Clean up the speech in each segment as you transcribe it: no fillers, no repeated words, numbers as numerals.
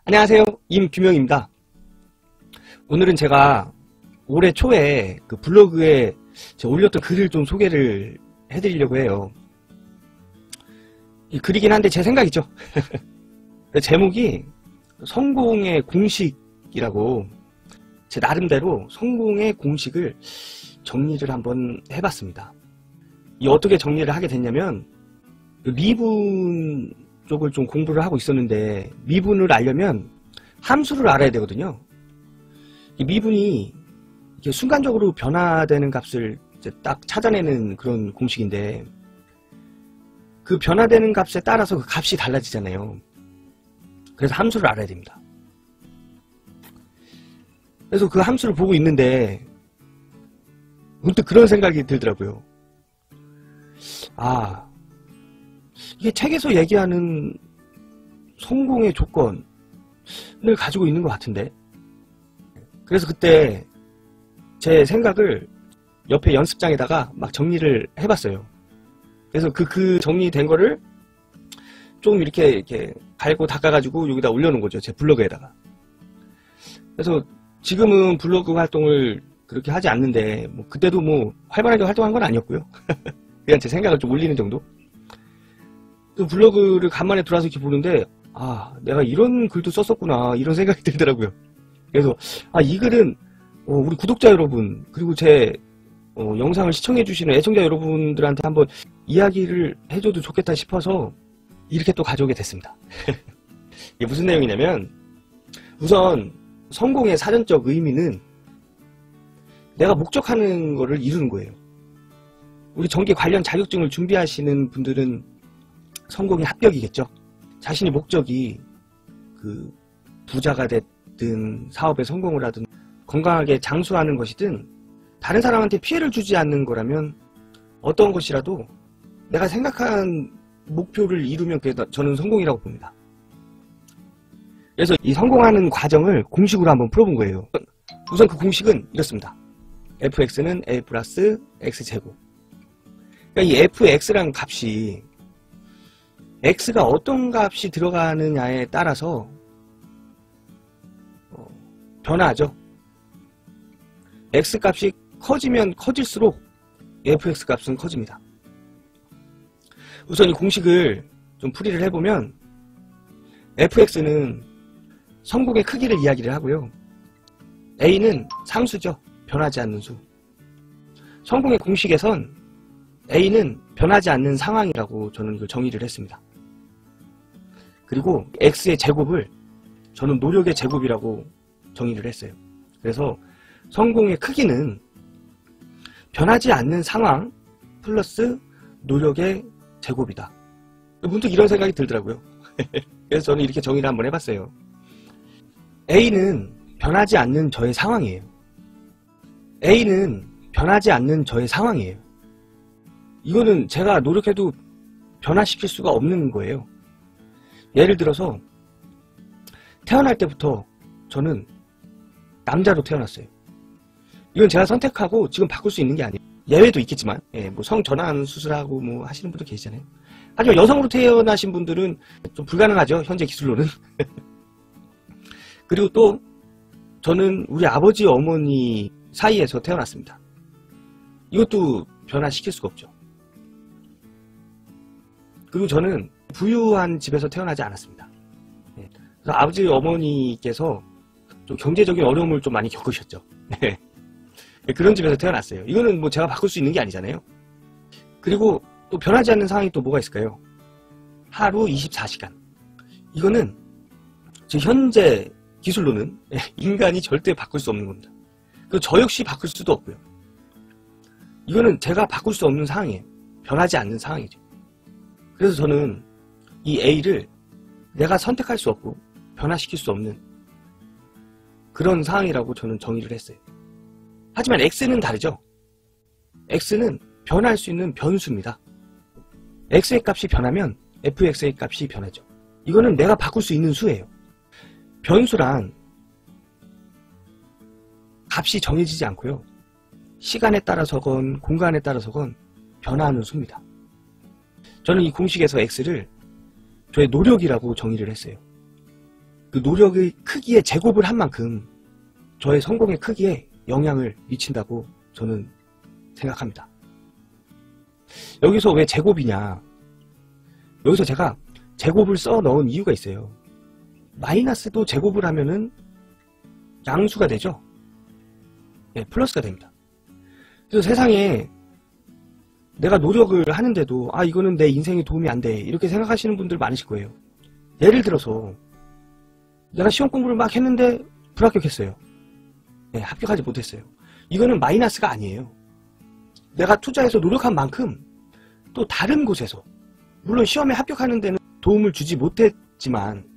안녕하세요. 임규명입니다. 오늘은 제가 올해 초에 그 블로그에 제가 올렸던 글을 좀 소개를 해드리려고 해요. 이 글이긴 한데 제 생각이죠. 제목이 성공의 공식이라고 제 나름대로 성공의 공식을 정리를 한번 해봤습니다. 이 어떻게 정리를 하게 됐냐면 미분 쪽을 좀 공부를 하고 있었는데 미분을 알려면 함수를 알아야 되거든요. 이 미분이 이렇게 순간적으로 변화되는 값을 이제 딱 찾아내는 그런 공식인데 그 변화되는 값에 따라서 그 값이 달라지잖아요. 그래서 함수를 알아야 됩니다. 그래서 그 함수를 보고 있는데 문득 그런 생각이 들더라고요. 이게 책에서 얘기하는 성공의 조건을 가지고 있는 것 같은데. 그래서 그때 제 생각을 옆에 연습장에다가 막 정리를 해봤어요. 그래서 그 정리된 거를 좀 이렇게 갈고 닦아가지고 여기다 올려놓은 거죠. 제 블로그에다가. 그래서 지금은 블로그 활동을 그렇게 하지 않는데, 뭐 그때도 뭐 활발하게 활동한 건 아니었고요. 그냥 제 생각을 좀 올리는 정도? 또 블로그를 간만에 들어와서 이렇게 보는데, 내가 이런 글도 썼었구나, 이런 생각이 들더라고요. 그래서, 이 글은, 우리 구독자 여러분, 그리고 제, 영상을 시청해주시는 애청자 여러분들한테 한번 이야기를 해줘도 좋겠다 싶어서, 이렇게 또 가져오게 됐습니다. 이게 무슨 내용이냐면, 우선, 성공의 사전적 의미는, 내가 목적하는 거를 이루는 거예요. 우리 전기 관련 자격증을 준비하시는 분들은 성공의 합격이겠죠. 자신의 목적이 그 부자가 됐든 사업에 성공을 하든 건강하게 장수하는 것이든 다른 사람한테 피해를 주지 않는 거라면 어떤 것이라도 내가 생각한 목표를 이루면 그게 저는 성공이라고 봅니다. 그래서 이 성공하는 과정을 공식으로 한번 풀어본 거예요. 우선 그 공식은 이렇습니다. fx는 a 플러스 x제곱. 그러니까 이 fx라는 값이 x가 어떤 값이 들어가느냐에 따라서 변화하죠. x 값이 커지면 커질수록 fx 값은 커집니다. 우선 이 공식을 좀 풀이를 해보면 fx는 성공의 크기를 이야기를 하고요. a는 상수죠. 변하지 않는 수. 성공의 공식에선 a는 변하지 않는 상황이라고 저는 그 정의를 했습니다. 그리고 x의 제곱을 저는 노력의 제곱이라고 정의를 했어요. 그래서 성공의 크기는 변하지 않는 상황 플러스 노력의 제곱이다. 문득 이런 생각이 들더라고요. 그래서 저는 이렇게 정의를 한번 해봤어요. A는 변하지 않는 저의 상황이에요. A는 변하지 않는 저의 상황이에요. 이거는 제가 노력해도 변화시킬 수가 없는 거예요. 예를 들어서 태어날 때부터 저는 남자로 태어났어요. 이건 제가 선택하고 지금 바꿀 수 있는 게 아니에요. 예외도 있겠지만, 뭐 성전환 수술하고 뭐 하시는 분도 계시잖아요. 하지만 여성으로 태어나신 분들은 좀 불가능하죠. 현재 기술로는. 그리고 또 저는 우리 아버지 어머니 사이에서 태어났습니다. 이것도 변화시킬 수가 없죠. 그리고 저는 부유한 집에서 태어나지 않았습니다. 그래서 아버지 어머니께서 좀 경제적인 어려움을 좀 많이 겪으셨죠. 그런 집에서 태어났어요. 이거는 뭐 제가 바꿀 수 있는 게 아니잖아요. 그리고 또 변하지 않는 상황이 또 뭐가 있을까요? 하루 24시간. 이거는 지금 현재 기술로는 인간이 절대 바꿀 수 없는 겁니다. 그리고 저 역시 바꿀 수도 없고요. 이거는 제가 바꿀 수 없는 상황이에요. 변하지 않는 상황이죠. 그래서 저는 이 A를 내가 선택할 수 없고 변화시킬 수 없는 그런 상황이라고 저는 정의를 했어요. 하지만 X는 다르죠. X는 변할 수 있는 변수입니다. X의 값이 변하면 fx의 값이 변하죠. 이거는 내가 바꿀 수 있는 수예요. 변수란 값이 정해지지 않고요. 시간에 따라서건 공간에 따라서건 변화하는 수입니다. 저는 이 공식에서 x를 저의 노력이라고 정의를 했어요. 그 노력의 크기에 제곱을 한 만큼 저의 성공의 크기에 영향을 미친다고 저는 생각합니다. 여기서 왜 제곱이냐? 여기서 제가 제곱을 써 넣은 이유가 있어요. 마이너스도 제곱을 하면은 양수가 되죠? 네, 플러스가 됩니다. 그래서 세상에 내가 노력을 하는데도 이거는 내 인생에 도움이 안 돼 이렇게 생각하시는 분들 많으실 거예요. 예를 들어서 내가 시험 공부를 막 했는데 불합격했어요. 네, 합격하지 못했어요. 이거는 마이너스가 아니에요. 내가 투자해서 노력한 만큼 또 다른 곳에서, 물론 시험에 합격하는 데는 도움을 주지 못했지만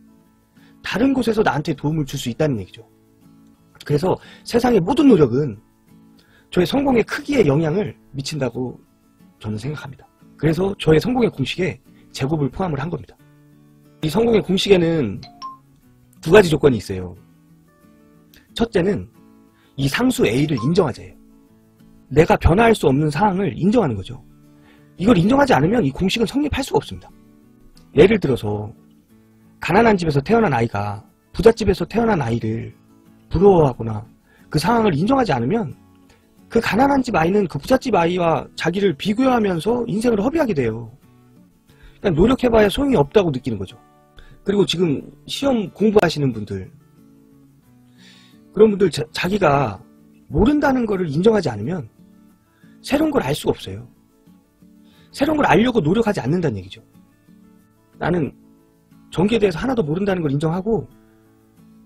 다른 곳에서 나한테 도움을 줄 수 있다는 얘기죠. 그래서 세상의 모든 노력은 저의 성공의 크기에 영향을 미친다고 저는 생각합니다. 그래서 저의 성공의 공식에 제곱을 포함을 한 겁니다. 이 성공의 공식에는 두 가지 조건이 있어요. 첫째는 이 상수 A를 인정하자예요. 내가 변화할 수 없는 상황을 인정하는 거죠. 이걸 인정하지 않으면 이 공식은 성립할 수가 없습니다. 예를 들어서 가난한 집에서 태어난 아이가 부잣집에서 태어난 아이를 부러워하거나 그 상황을 인정하지 않으면 그 가난한 집 아이는 그 부잣집 아이와 자기를 비교하면서 인생을 허비하게 돼요. 그러니까 노력해봐야 소용이 없다고 느끼는 거죠. 그리고 지금 시험 공부하시는 분들, 그런 분들 자기가 모른다는 것을 인정하지 않으면 새로운 걸 알 수가 없어요. 새로운 걸 알려고 노력하지 않는다는 얘기죠. 나는 전기에 대해서 하나도 모른다는 걸 인정하고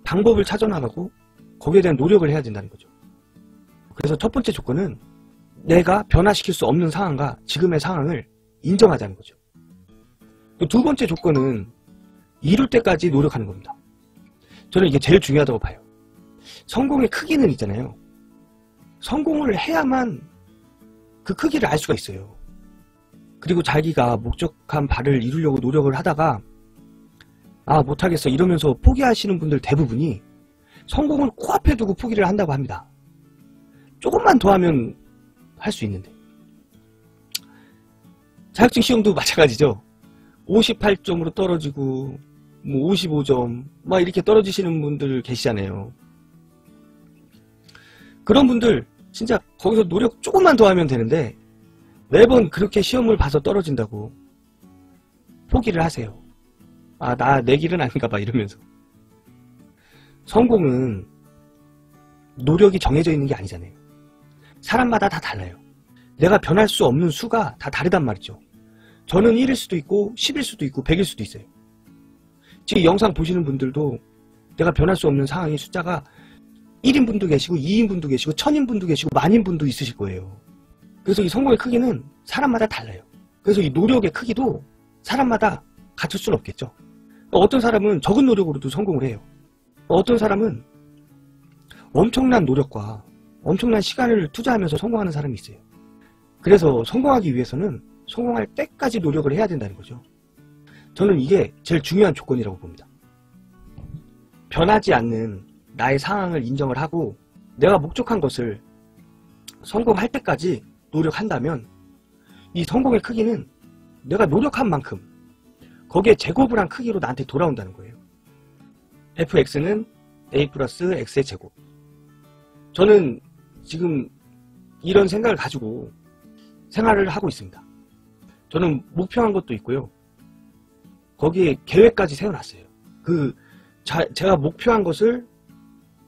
방법을 찾아나가고 거기에 대한 노력을 해야 된다는 거죠. 그래서 첫 번째 조건은 내가 변화시킬 수 없는 상황과 지금의 상황을 인정하자는 거죠. 두 번째 조건은 이룰 때까지 노력하는 겁니다. 저는 이게 제일 중요하다고 봐요. 성공의 크기는 있잖아요. 성공을 해야만 그 크기를 알 수가 있어요. 그리고 자기가 목적한 바를 이루려고 노력을 하다가 못하겠어 이러면서 포기하시는 분들 대부분이 성공을 코앞에 두고 포기를 한다고 합니다. 조금만 더 하면 할 수 있는데. 자격증 시험도 마찬가지죠. 58점으로 떨어지고 55점 막 이렇게 떨어지시는 분들 계시잖아요. 그런 분들 진짜 거기서 노력 조금만 더 하면 되는데 매번 그렇게 시험을 봐서 떨어진다고 포기를 하세요. 내 길은 아닌가 봐 이러면서. 성공은 노력이 정해져 있는 게 아니잖아요. 사람마다 다 달라요. 내가 변할 수 없는 수가 다 다르단 말이죠. 저는 1일 수도 있고 10일 수도 있고 100일 수도 있어요. 지금 영상 보시는 분들도 내가 변할 수 없는 상황의 숫자가 1인분도 계시고 2인분도 계시고 1000인분도 계시고 만인분도 있으실 거예요. 그래서 이 성공의 크기는 사람마다 달라요. 그래서 이 노력의 크기도 사람마다 같을 수는 없겠죠. 어떤 사람은 적은 노력으로도 성공을 해요. 어떤 사람은 엄청난 노력과 엄청난 시간을 투자하면서 성공하는 사람이 있어요. 그래서 성공하기 위해서는 성공할 때까지 노력을 해야 된다는 거죠. 저는 이게 제일 중요한 조건이라고 봅니다. 변하지 않는 나의 상황을 인정을 하고 내가 목적한 것을 성공할 때까지 노력한다면 이 성공의 크기는 내가 노력한 만큼 거기에 제곱을 한 크기로 나한테 돌아온다는 거예요. fx는 a 플러스 x의 제곱. 저는 지금 이런 생각을 가지고 생활을 하고 있습니다. 저는 목표한 것도 있고요. 거기에 계획까지 세워놨어요. 제가 목표한 것을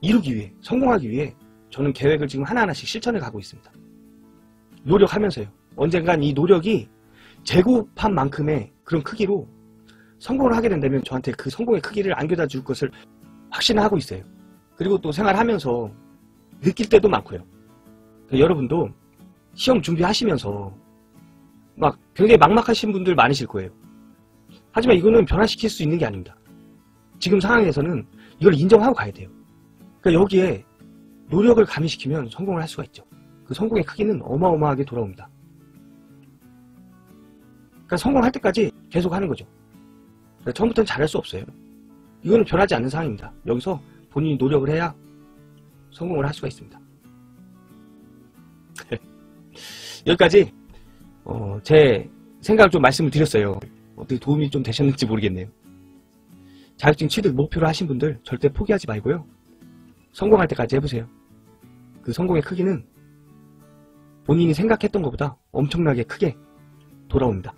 이루기 위해, 성공하기 위해 저는 계획을 지금 하나하나씩 실천해 가고 있습니다. 노력하면서요. 언젠간 이 노력이 제곱한 만큼의 그런 크기로 성공을 하게 된다면 저한테 그 성공의 크기를 안겨다 줄 것을 확신하고 있어요. 그리고 또 생활하면서 느낄 때도 많고요. 여러분도 시험 준비하시면서 막 굉장히 막막하신 분들 많으실 거예요. 하지만 이거는 변화시킬 수 있는 게 아닙니다. 지금 상황에서는 이걸 인정하고 가야 돼요. 그러니까 여기에 노력을 가미시키면 성공을 할 수가 있죠. 그 성공의 크기는 어마어마하게 돌아옵니다. 그러니까 성공할 때까지 계속 하는 거죠. 그러니까 처음부터는 잘할 수 없어요. 이거는 변하지 않는 상황입니다. 여기서 본인이 노력을 해야 성공을 할 수가 있습니다. 여기까지 제 생각을 좀 말씀을 드렸어요. 어떻게 도움이 좀 되셨는지 모르겠네요. 자, 자격증 취득 목표로 하신 분들 절대 포기하지 말고요. 성공할 때까지 해보세요. 그 성공의 크기는 본인이 생각했던 것보다 엄청나게 크게 돌아옵니다.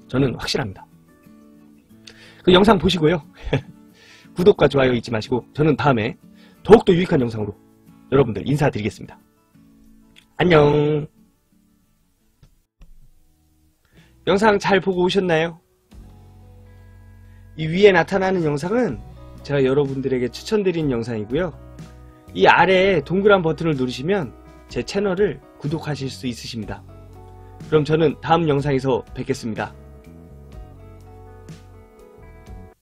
저는 확실합니다. 그 영상 보시고요. 구독과 좋아요 잊지 마시고 저는 다음에 더욱더 유익한 영상으로 여러분들 인사드리겠습니다. 안녕. 영상 잘 보고 오셨나요? 이 위에 나타나는 영상은 제가 여러분들에게 추천드린 영상이고요. 이 아래에 동그란 버튼을 누르시면 제 채널을 구독하실 수 있으십니다. 그럼 저는 다음 영상에서 뵙겠습니다.